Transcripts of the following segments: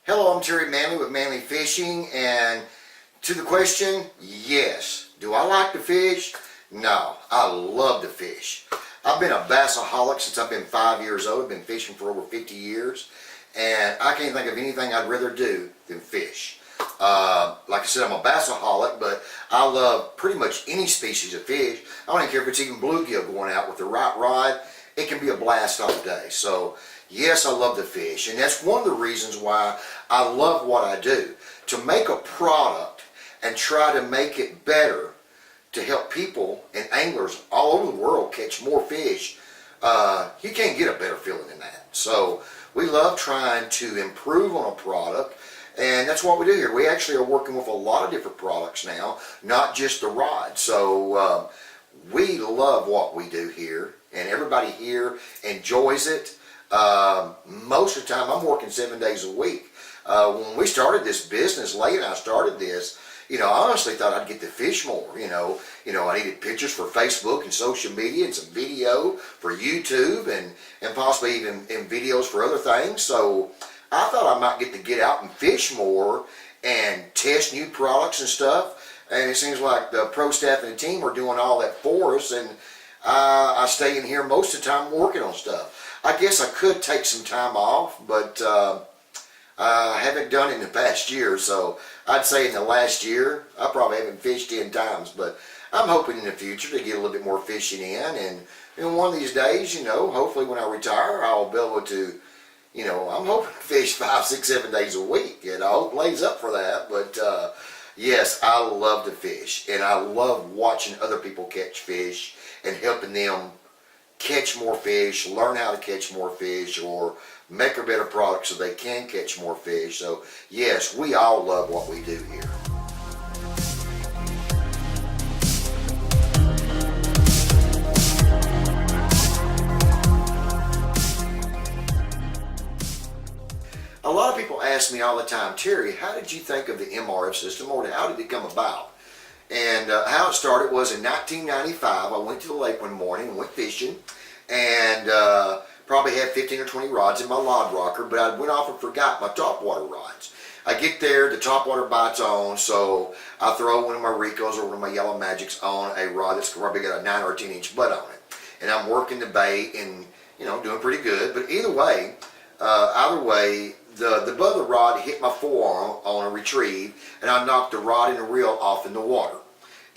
Hello, I'm Terry Manley with Manley Fishing, and to the question, yes. Do I like to fish? No, I love to fish. I've been a bassaholic since I've been 5 years old. I've been fishing for over 50 years, and I can't think of anything I'd rather do than fish. Like I said, I'm a bassaholic, but I love pretty much any species of fish. I don't even care if it's even bluegill going out with the right rod. It can be a blast all day. So yes, I love to fish, and that's one of the reasons why I love what I do. To make a product and try to make it better to help people and anglers all over the world catch more fish, you can't get a better feeling than that. So we love trying to improve on a product, and that's what we do here. We actually are working with a lot of different products now, not just the rod. So we love what we do here, and everybody here enjoys it. Most of the time I'm working 7 days a week. When we started this business, Leigh and I started this, I honestly thought I'd get to fish more. I needed pictures for Facebook and social media and some video for YouTube and possibly even in videos for other things. So I thought I might get out and fish more and test new products and stuff. And it seems like the pro staff and the team are doing all that for us, and I stay in here most of the time working on stuff. I guess I could take some time off, but I haven't done it in the past year, so I'd say in the last year I probably haven't fished 10 times, but I'm hoping in the future to get a little bit more fishing in, and one of these days, hopefully when I retire, I'll be able to, I'm hoping to fish 5, 6, 7 days a week, and I hope Leigh's up for that. But yes, I love to fish, and I love watching other people catch fish and helping them catch more fish, learn how to catch more fish, or make a better product so they can catch more fish. So yes, we all love what we do here. A lot of people ask me all the time, Terry, how did you think of the MRF system, or how did it come about? And how it started was in 1995. I went to the lake one morning and went fishing, and probably had 15 or 20 rods in my rod rocker, but I went off and forgot my topwater rods. I get there, the topwater bites on, so I throw one of my Ricos or one of my Yellow Magics on a rod that's probably got a 9 or 10 inch butt on it. And I'm working the bait and, doing pretty good. But either way, the butt of the rod hit my forearm on a retrieve, and I knocked the rod and the reel off in the water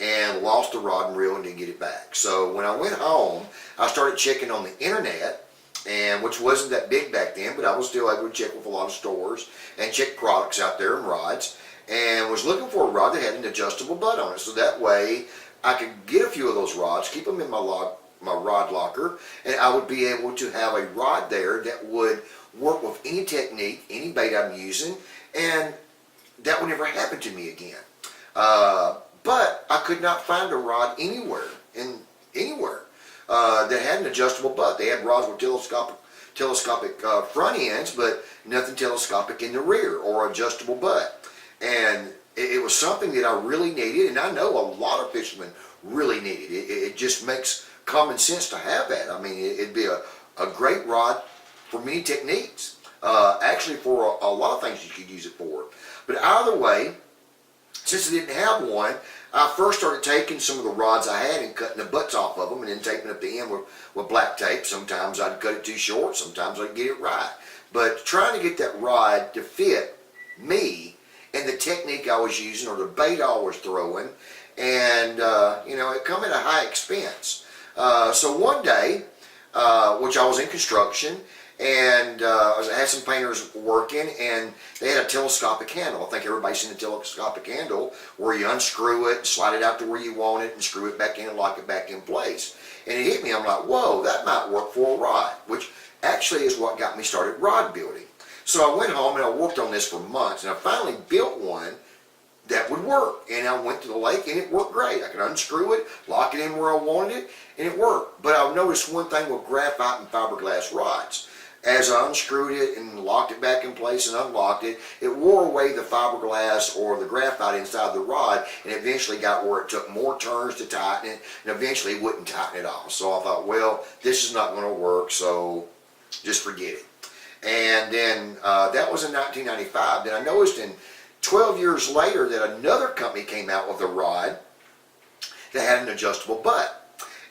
and lost the rod and reel and didn't get it back. So when I went home, I started checking on the internet, and which wasn't that big back then, but I was still able to check with a lot of stores and check products out there and rods, and was looking for a rod that had an adjustable butt on it, so that way I could get a few of those rods, keep them in my rod locker, and I would be able to have a rod there that would work with any technique, any bait I'm using, and that would never happen to me again. But I could not find a rod anywhere that had an adjustable butt. They had rods with telescopic front ends, but nothing telescopic in the rear or adjustable butt. And it was something that I really needed, and I know a lot of fishermen really need it. It just makes common sense to have that. I mean, it'd be a great rod for many techniques. Actually, for a lot of things you could use it for. But either way, since I didn't have one, I first started taking some of the rods I had and cutting the butts off of them and then taping up the end with black tape. Sometimes I'd cut it too short, sometimes I'd get it right. But trying to get that rod to fit me and the technique I was using or the bait I was throwing, and it come at a high expense. So one day, which I was in construction, and I had some painters working, and they had a telescopic handle. I think everybody's seen a telescopic handle where you unscrew it, slide it out to where you want it, and screw it back in and lock it back in place. And it hit me. I'm like, whoa, that might work for a rod, which actually is what got me started rod building. So I went home and I worked on this for months, and I finally built one that would work. And I went to the lake, and it worked great. I could unscrew it, lock it in where I wanted it, and it worked. But I noticed one thing with graphite and fiberglass rods. As I unscrewed it and locked it back in place and unlocked it, it wore away the fiberglass or the graphite inside the rod, and eventually got where it took more turns to tighten it, and eventually wouldn't tighten it off. So I thought, well, this is not going to work, so just forget it. And then that was in 1995. Then I noticed in 12 years later that another company came out with a rod that had an adjustable butt.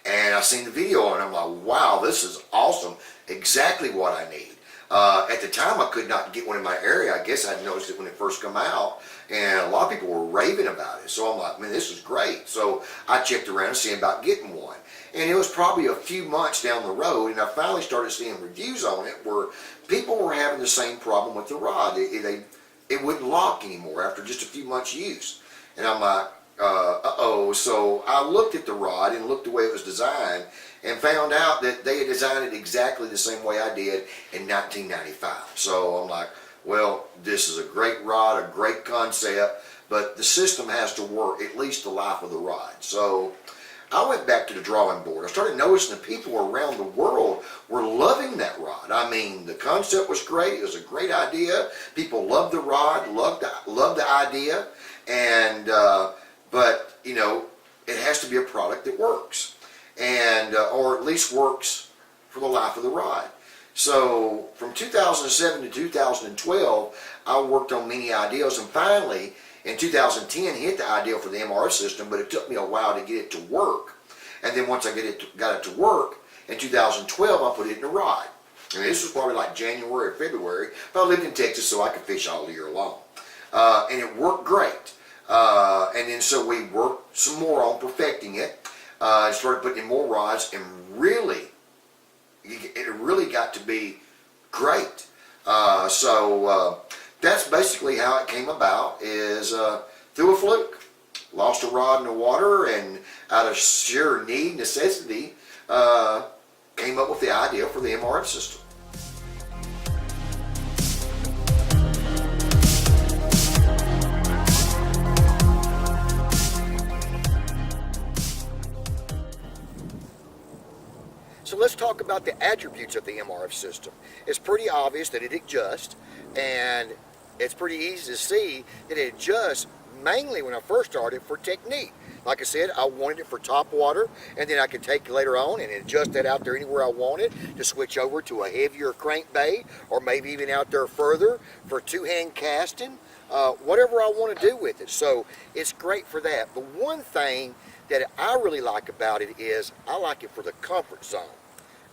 And I seen the video and I'm like, wow, this is awesome. Exactly what I need. At the time, I could not get one in my area. I guess I noticed it when it first come out, and a lot of people were raving about it. So I'm like, man, this is great. So I checked around and see about getting one. And it was probably a few months down the road, and I finally started seeing reviews on it where people were having the same problem with the rod. It wouldn't lock anymore after just a few months use. And I'm like, uh-oh. So I looked at the rod and looked the way it was designed and found out that they had designed it exactly the same way I did in 1995. So I'm like, well, this is a great rod, a great concept, but the system has to work at least the life of the rod. So I went back to the drawing board. I started noticing the people around the world were loving that rod. I mean, the concept was great. It was a great idea. People loved the rod, loved the idea, and but you know, it has to be a product that works, and or at least works for the life of the rod. So from 2007 to 2012, I worked on many ideas, and finally in 2010 hit the ideal for the MRF system, but it took me a while to get it to work. And then once I got it to work, in 2012 I put it in a rod. And this was probably like January or February, but I lived in Texas so I could fish all year long. And it worked great. And then so we worked some more on perfecting it. I started putting in more rods, and really, it really got to be great. That's basically how it came about, is through a fluke. Lost a rod in the water, and out of sheer necessity, came up with the idea for the MRF system. So let's talk about the attributes of the MRF system. It's pretty obvious that it adjusts, and it's pretty easy to see that it adjusts mainly when I first started for technique. Like I said, I wanted it for top water, and then I could take it later on and adjust that out there anywhere I wanted to switch over to a heavier crankbait, or maybe even out there further for two-hand casting, whatever I want to do with it. So it's great for that. But one thing that I really like about it is I like it for the comfort zone.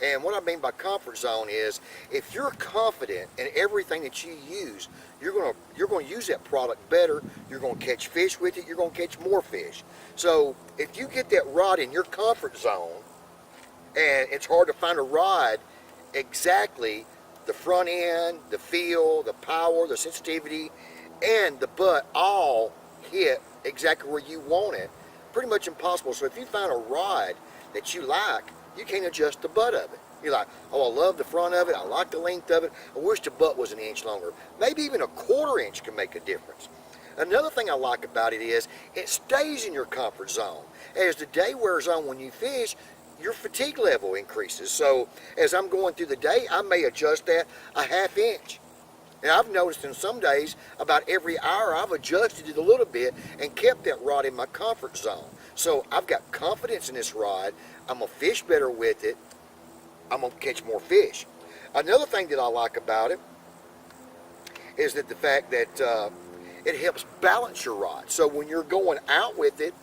And what I mean by comfort zone is, if you're confident in everything that you use, you're going to use that product better. You're going to catch fish with it. You're going to catch more fish. So if you get that rod in your comfort zone, and it's hard to find a rod exactly the front end, the feel, the power, the sensitivity, and the butt all hit exactly where you want it, pretty much impossible. So if you find a rod that you like, you can't adjust the butt of it. You're like, oh, I love the front of it, I like the length of it, I wish the butt was an inch longer. Maybe even a quarter inch can make a difference. Another thing I like about it is it stays in your comfort zone. As the day wears on when you fish, your fatigue level increases. So as I'm going through the day, I may adjust that a half inch. And I've noticed in some days, about every hour, I've adjusted it a little bit and kept that rod in my comfort zone. So I've got confidence in this rod. I'm going to fish better with it. I'm going to catch more fish. Another thing that I like about it is that the fact that it helps balance your rod. So when you're going out with it,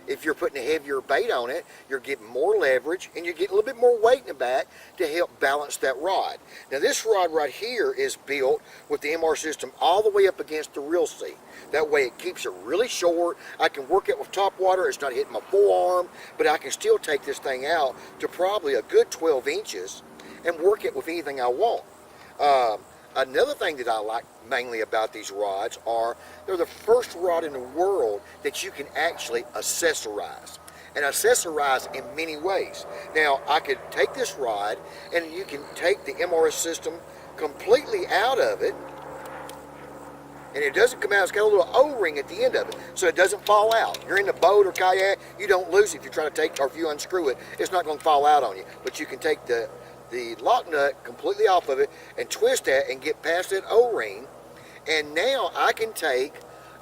if you're putting a heavier bait on it, you're getting more leverage, and you get a little bit more weight in the back to help balance that rod. Now this rod right here is built with the MR system all the way up against the reel seat. That way it keeps it really short. I can work it with top water. It's not hitting my forearm, but I can still take this thing out to probably a good 12 inches and work it with anything I want. Another thing that I like mainly about these rods are they're the first rod in the world that you can actually accessorize. And accessorize in many ways. Now, I could take this rod and you can take the MRS system completely out of it, and it doesn't come out. It's got a little O-ring at the end of it, so it doesn't fall out. You're in the boat or kayak, you don't lose it if you try to take, or if you unscrew it, it's not going to fall out on you. But you can take the lock nut completely off of it and twist that and get past that O-ring, and now I can take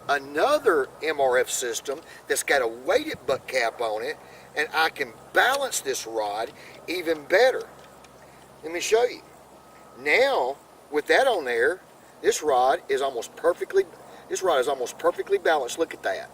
another MRF system that's got a weighted butt cap on it, and I can balance this rod even better. Let me show you. Now with that on there, this rod is almost perfectly balanced. Look at that.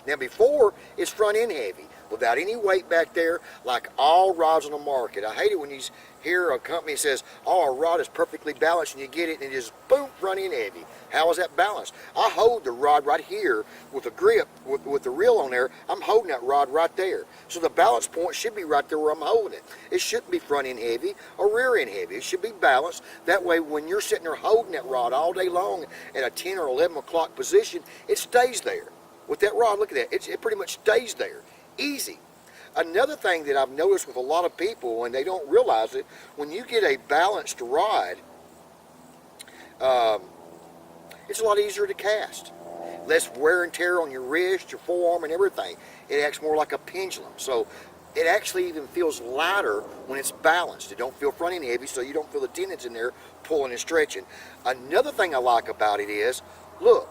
Now before, it's front end heavy without any weight back there, like all rods on the market. I hate it when you hear a company says, oh, our rod is perfectly balanced, and you get it and it just boom, front end heavy. How is that balanced? I hold the rod right here with a grip, with the reel on there. I'm holding that rod right there. So the balance point should be right there where I'm holding it. It shouldn't be front end heavy or rear end heavy. It should be balanced. That way when you're sitting there holding that rod all day long at a 10 or 11 o'clock position, it stays there. With that rod, look at that. It pretty much stays there. Easy. Another thing that I've noticed with a lot of people, and they don't realize it, when you get a balanced rod, it's a lot easier to cast. Less wear and tear on your wrist, your forearm, and everything. It acts more like a pendulum. So it actually even feels lighter when it's balanced. It don't feel front end heavy, so you don't feel the tendons in there pulling and stretching. Another thing I like about it is, look,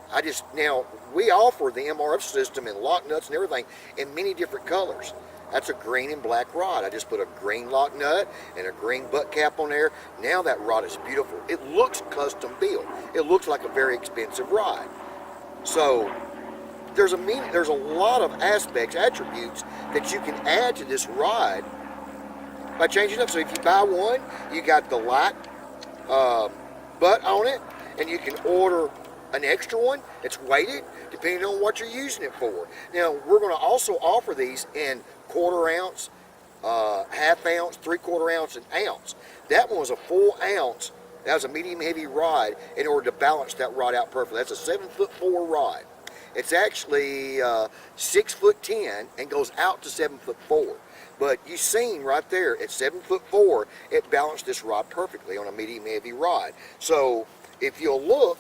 now we offer the MRF system in lock nuts and everything in many different colors. That's a green and black rod. I just put a green lock nut and a green butt cap on there. Now that rod is beautiful. It looks custom built. It looks like a very expensive rod. So there's a lot of attributes that you can add to this rod by changing up. So if you buy one, you got the light butt on it, and you can order an extra one. It's weighted depending on what you're using it for. Now we're going to also offer these in 1/4 ounce, half ounce, 3/4 ounce, and ounce. That one was a full ounce. That was a medium heavy rod in order to balance that rod out perfectly. That's a 7'4" rod. It's actually 6'10" and goes out to 7'4". But you seen right there at 7'4", it balanced this rod perfectly on a medium heavy rod. So if you'll look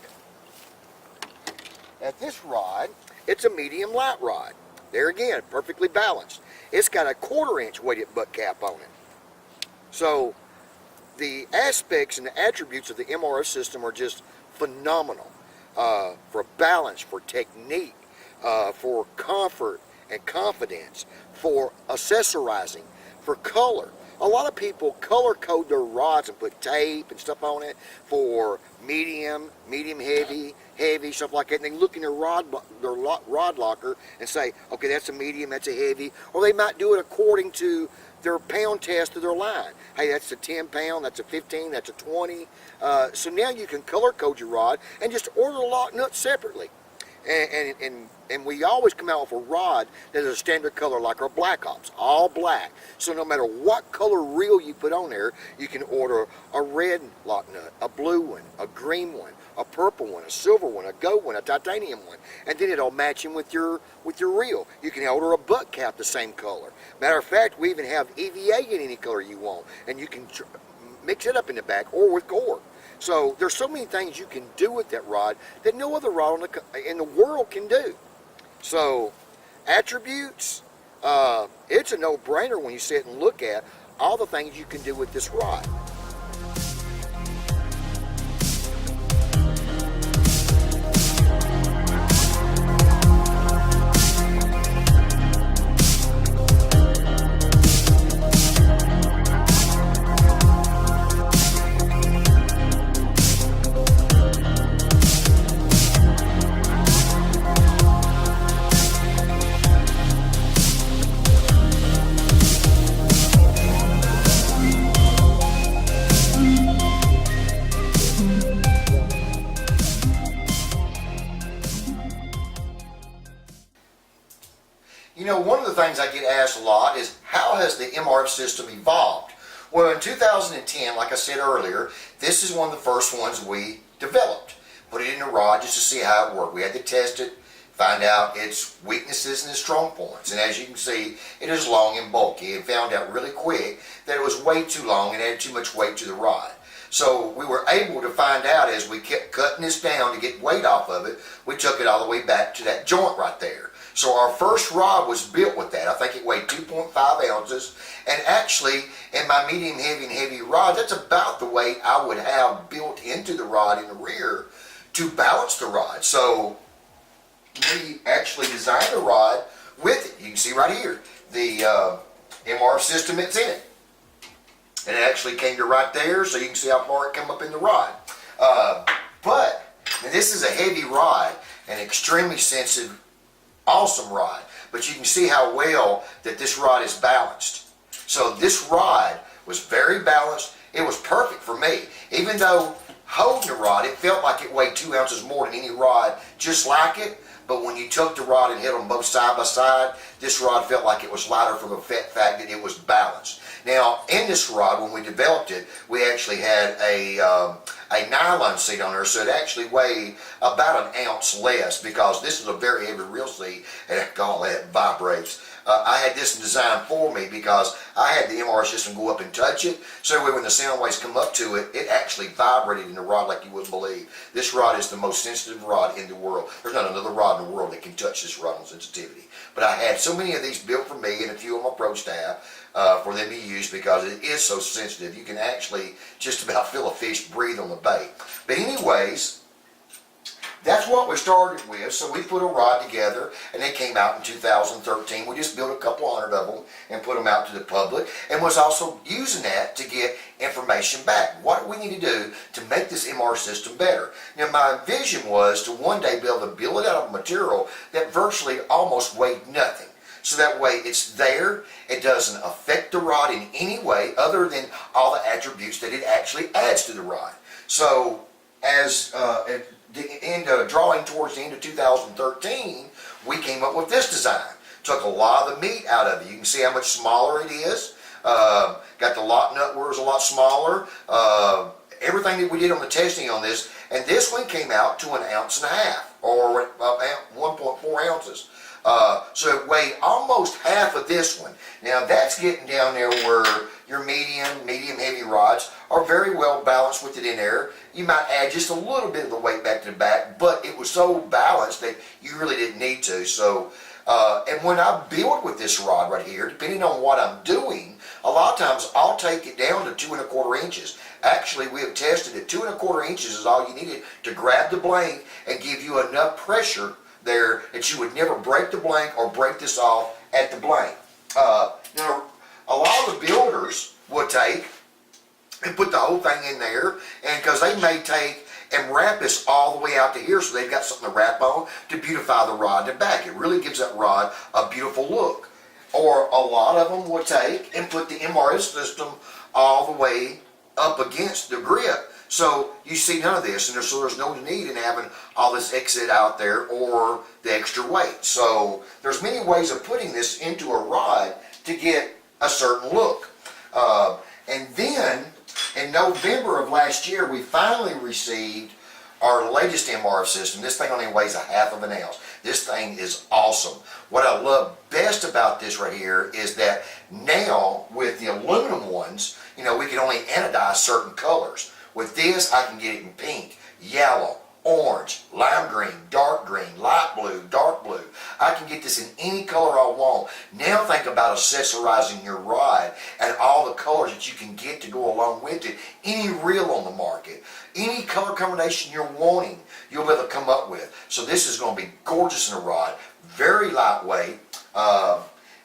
at this rod, it's a medium light rod. There again, perfectly balanced. It's got a 1/4 inch weighted butt cap on it. So the aspects and the attributes of the MRF system are just phenomenal. For balance, for technique, for comfort and confidence, for accessorizing, for color. A lot of people color code their rods and put tape and stuff on it for medium heavy, stuff like that. And they look in their rod locker and say, okay, that's a medium, that's a heavy. Or they might do it according to their pound test of their line. Hey, that's a 10 pound, that's a 15, that's a 20. So now you can color code your rod and just order the lock nuts separately. And we always come out with a rod that is a standard color, like our Black Ops, all black. So no matter what color reel you put on there, you can order a red lock nut, a blue one, a green one, a purple one, a silver one, a gold one, a titanium one, and then it'll match in with your reel. You can order a butt cap the same color. Matter of fact, we even have EVA in any color you want, and you can mix it up in the back or with cord. So there's so many things you can do with that rod that no other rod in the world can do. So attributes, it's a no-brainer when you sit and look at all the things you can do with this rod. You know, one of the things I get asked a lot is, how has the MRF system evolved? Well, in 2010, like I said earlier, this is one of the first ones we developed. Put it in a rod just to see how it worked. We had to test it, find out its weaknesses and its strong points. And as you can see, it is long and bulky, and found out really quick that it was way too long and added too much weight to the rod. So we were able to find out, as we kept cutting this down to get weight off of it, we took it all the way back to that joint right there. So our first rod was built with that. I think it weighed 2.5 ounces. And actually, in my medium heavy and heavy rod, that's about the weight I would have built into the rod in the rear to balance the rod. So we actually designed the rod with it. You can see right here, the MRF system it's in. And it actually came to right there, so you can see how far it came up in the rod. But this is a heavy rod, an extremely sensitive, awesome rod. But you can see how well that this rod is balanced. So this rod was very balanced. It was perfect for me. Even though holding the rod, it felt like it weighed 2 ounces more than any rod just like it. But when you took the rod and hit them both side by side, this rod felt like it was lighter from the fact that it was balanced. Now, in this rod, when we developed it, we actually had a nylon seat on there, so it actually weighed about 1 ounce less, because this is a very heavy reel seat, and all that vibrates. I had this designed for me because I had the MR system go up and touch it, so when the sound waves come up to it, it actually vibrated in the rod like you wouldn't believe. This rod is the most sensitive rod in the world. There's not another rod in the world that can touch this rod on sensitivity. But I had so many of these built for me and a few of my pro staff for them to use, because it is so sensitive. You can actually just about feel a fish breathe on the bait. But anyways, that's what we started with. So we put a rod together, and they came out in 2013. We just built a couple hundred of them and put them out to the public, and was also using that to get information back. What do we need to do to make this MR system better? Now, my vision was to one day be able to build it out of material that virtually almost weighed nothing. So that way it's there, it doesn't affect the rod in any way other than all the attributes that it actually adds to the rod. So as drawing towards the end of 2013, we came up with this design. Took a lot of the meat out of it. You can see how much smaller it is. Got the lock nut where it was a lot smaller. Everything that we did on the testing on this, and this one came out to 1.5 ounces, or 1.4 ounces. So it weighed almost half of this one. Now that's getting down there where your medium heavy rods are very well balanced with it in there. You might add just a little bit of the weight back to the back, but it was so balanced that you really didn't need to. So, and when I build with this rod right here, depending on what I'm doing, a lot of times I'll take it down to 2¼ inches. Actually, we have tested it. 2¼ inches is all you needed to grab the blank and give you enough pressure there that you would never break the blank or break this off at the blank. Now, a lot of the builders would take and put the whole thing in there, and because they may take and wrap this all the way out to here, so they've got something to wrap on to beautify the rod in the back. It really gives that rod a beautiful look. Or a lot of them would take and put the MRS system all the way up against the grip. So you see none of this, and so there's no need in having all this exit out there or the extra weight. So there's many ways of putting this into a rod to get a certain look. And then in November of last year, we finally received our latest MR system. This thing only weighs 1/2 ounce. This thing is awesome. What I love best about this right here is that now with the aluminum ones, you know, we can only anodize certain colors. With this, I can get it in pink, yellow, orange, lime green, light blue, dark blue. I can get this in any color I want. Now think about accessorizing your rod and all the colors that you can get to go along with it. Any reel on the market, any color combination you're wanting, you'll be able to come up with. So this is going to be gorgeous in a rod, very lightweight.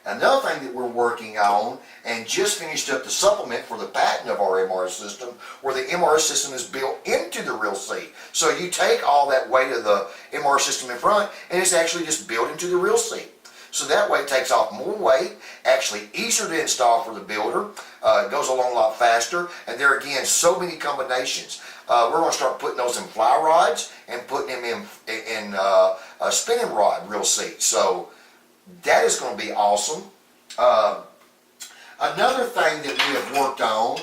Another thing that we're working on, and just finished up the supplement for the patent of our MR system, where the MR system is built into the reel seat. So you take all that weight of the MR system in front, and it's actually just built into the reel seat. So that way it takes off more weight, actually easier to install for the builder. It goes along a lot faster, and there again, so many combinations. We're going to start putting those in fly rods and putting them in a spinning rod reel seat. So that is going to be awesome. Another thing that we have worked on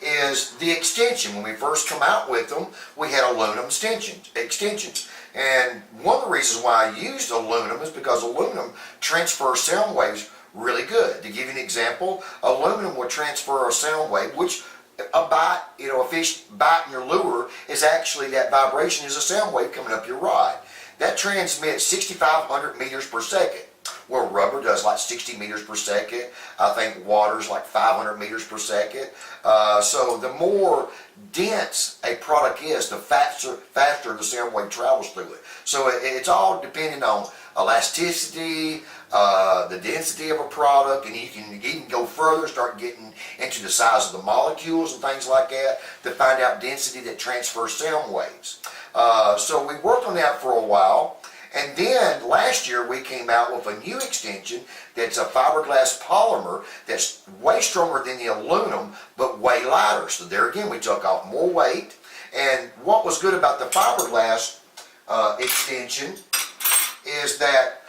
is the extension. When we first come out with them, we had aluminum extensions. And one of the reasons why I used aluminum is because aluminum transfers sound waves really good. To give you an example, aluminum would transfer a sound wave, which a bite, you know, a fish biting your lure is actually, that vibration is a sound wave coming up your rod. That transmits 6,500 meters per second. Where rubber does like 60 meters per second. I think water's like 500 meters per second. So the more dense a product is, the faster the sound wave travels through it. So it's all depending on elasticity, the density of a product, and you can even go further, start getting into the size of the molecules and things like that to find out density that transfers sound waves. So we worked on that for a while, and then last year we came out with a new extension that's a fiberglass polymer that's way stronger than the aluminum, but way lighter. So there again, we took off more weight. And what was good about the fiberglass extension is that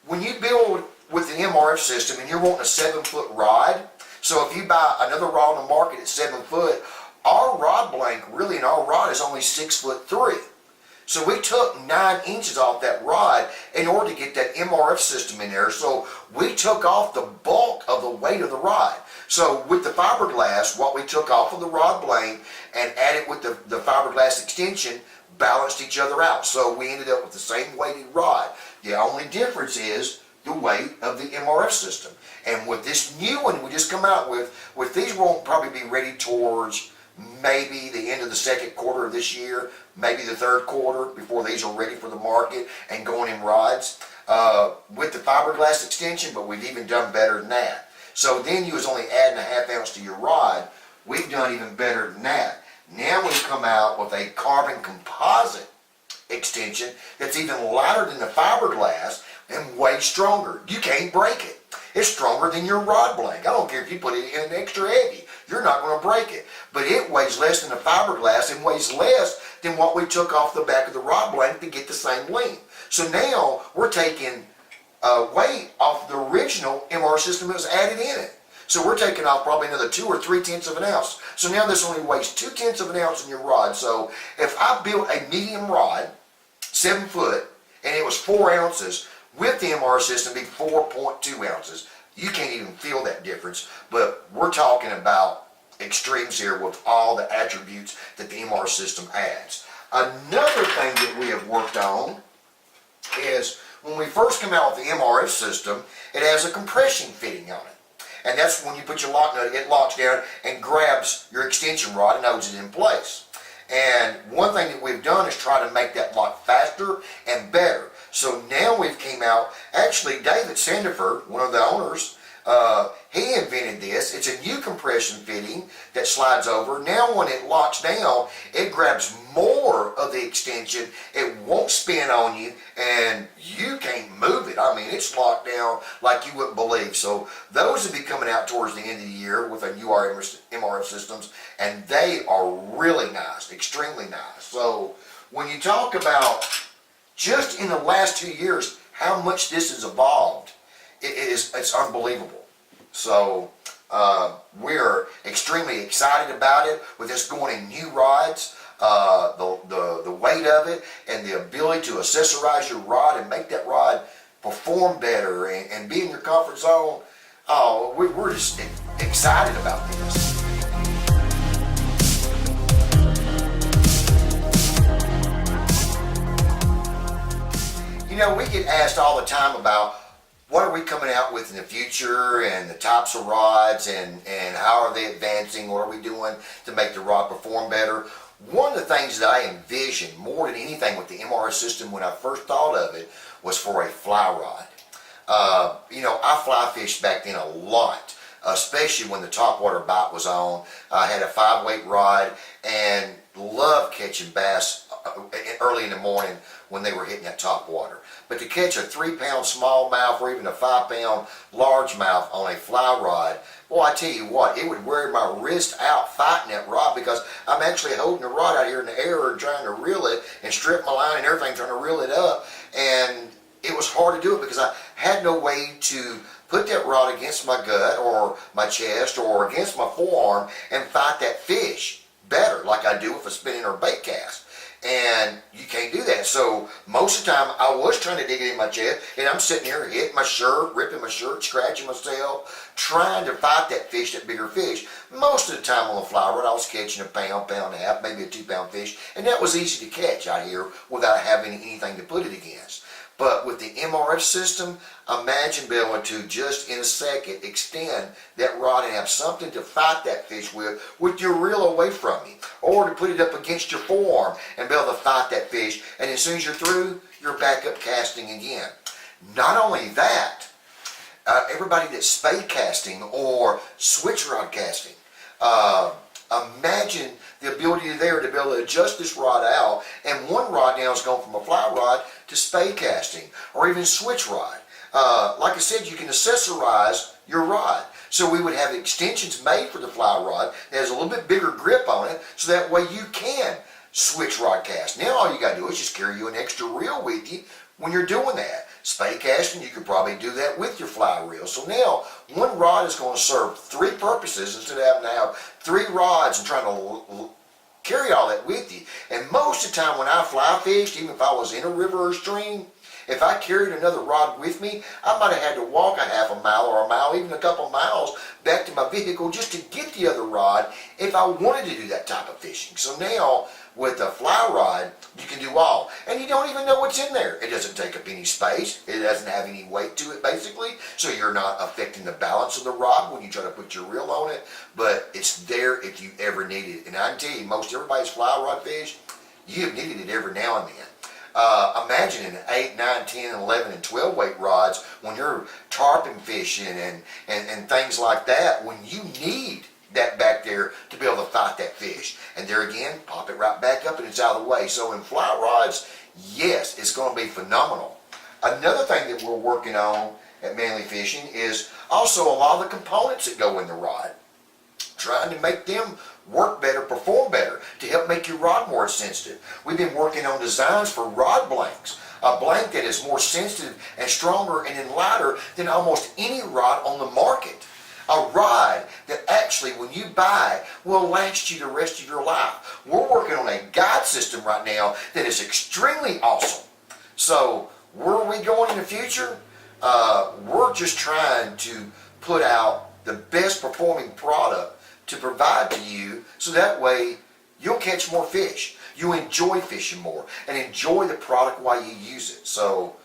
when you build with the MRF system and you're wanting a 7-foot rod, so if you buy another rod on the market at 7 foot, our rod blank really in our rod is only 6'3". So we took 9 inches off that rod in order to get that MRF system in there. So we took off the bulk of the weight of the rod. So with the fiberglass, what we took off of the rod blank and added with the fiberglass extension balanced each other out. So we ended up with the same weighted rod. The only difference is the weight of the MRF system. And with this new one we just come out with these won't probably be ready towards maybe the end of the second quarter of this year, maybe the third quarter before these are ready for the market and going in rods with the fiberglass extension, but we've even done better than that. So then you was only adding a ½ ounce to your rod. We've done even better than that. Now we've come out with a carbon composite extension that's even lighter than the fiberglass and way stronger. You can't break it. It's stronger than your rod blank. I don't care if you put it in extra heavy. You're not going to break it. But it weighs less than the fiberglass and weighs less than what we took off the back of the rod blank to get the same length. So now we're taking weight off the original MR system that was added in it. So we're taking off probably another 2 or 3/10 of an ounce. So now this only weighs 2/10 of an ounce in your rod. So if I built a medium rod, 7 foot, and it was 4 ounces, with the MR system it'd be 4.2 ounces. You can't even feel that difference, but we're talking about extremes here with all the attributes that the MR system adds. Another thing that we have worked on is when we first come out with the MRF system, it has a compression fitting on it. And that's when you put your lock nut, it locks down and grabs your extension rod and holds it in place. And one thing that we've done is try to make that lock faster and better. So now we've came out, actually David Sandiford, one of the owners, he invented this. It's a new compression fitting that slides over. Now when it locks down, it grabs more of the extension. It won't spin on you and you can't move it. I mean, it's locked down like you wouldn't believe. So those will be coming out towards the end of the year with our new MRF systems, and they are really nice, extremely nice. So when you talk about just in the last 2 years how much this has evolved, it's unbelievable. So we're extremely excited about it with this going in new rods, the weight of it, and the ability to accessorize your rod and make that rod perform better and be in your comfort zone. Oh, we're just excited about this. You know, we get asked all the time about what are we coming out with in the future and the types of rods and how are they advancing, what are we doing to make the rod perform better. One of the things that I envisioned more than anything with the MR system when I first thought of it was for a fly rod. You know, I fly fished back then a lot, especially when the topwater bite was on. I had a 5-weight rod and loved catching bass early in the morning when they were hitting that top water. But to catch a 3-pound smallmouth or even a 5-pound largemouth on a fly rod, well, I tell you what, it would wear my wrist out fighting that rod because I'm actually holding the rod out here in the air and trying to reel it and strip my line and everything, trying to reel it up. And it was hard to do it because I had no way to put that rod against my gut or my chest or against my forearm and fight that fish better like I do with a spinning or bait cast. And you can't do that. So most of the time I was trying to dig it in my chest and I'm sitting here hitting my shirt, ripping my shirt, scratching myself, trying to fight that fish, that bigger fish. Most of the time on the fly rod I was catching a pound, pound and a half, maybe a 2-pound fish, and that was easy to catch out here without having anything to put it against. But with the MRF system, imagine being able to just in a second extend that rod and have something to fight that fish with your reel away from you, or to put it up against your forearm and be able to fight that fish, and as soon as you're through, you're back up casting again. Not only that, everybody that's spade casting or switch rod casting, imagine the ability there to be able to adjust this rod out, and one rod now is going from a fly rod to spade casting or even switch rod. Like I said, you can accessorize your rod. So we would have extensions made for the fly rod that has a little bit bigger grip on it, so that way you can switch rod cast. Now all you got to do is just carry you an extra reel with you when you're doing that. Spade casting, you could probably do that with your fly reel. So now one rod is going to serve three purposes instead of having to have three rods and trying to carry all that with you. And most of the time when I fly fished, even if I was in a river or stream, if I carried another rod with me, I might have had to walk a half a mile or a mile, even a couple miles back to my vehicle just to get the other rod if I wanted to do that type of fishing. So now with a fly rod, you can do all. And you don't even know what's in there. It doesn't take up any space. It doesn't have any weight to it, basically. So you're not affecting the balance of the rod when you try to put your reel on it. But it's there if you ever need it. And I can tell you, most everybody's fly rod fish, you've needed it every now and then. Imagine in 8, 9, 10, 11, and 12 weight rods when you're tarpon fishing and things like that, when you need that back there to be able to fight that fish. And there again, pop it right back up and it's out of the way. So in fly rods, yes, it's going to be phenomenal. Another thing that we're working on at Manley Fishing is also a lot of the components that go in the rod. Trying to make them work better, perform better, to help make your rod more sensitive. We've been working on designs for rod blanks. A blank that is more sensitive and stronger and then lighter than almost any rod on the market. A rod that actually, when you buy, will last you the rest of your life. We're working on a guide system right now that is extremely awesome. So, where are we going in the future? We're just trying to put out the best performing product to provide to you, so that way you'll catch more fish. You enjoy fishing more and enjoy the product while you use it. So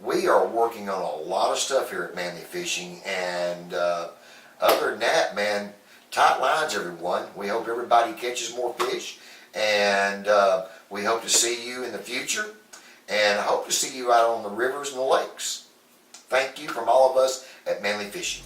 we are working on a lot of stuff here at Manley Fishing, and other than that, man, tight lines, everyone. We hope everybody catches more fish, and we hope to see you in the future, and I hope to see you out on the rivers and the lakes. Thank you from all of us at Manley Fishing.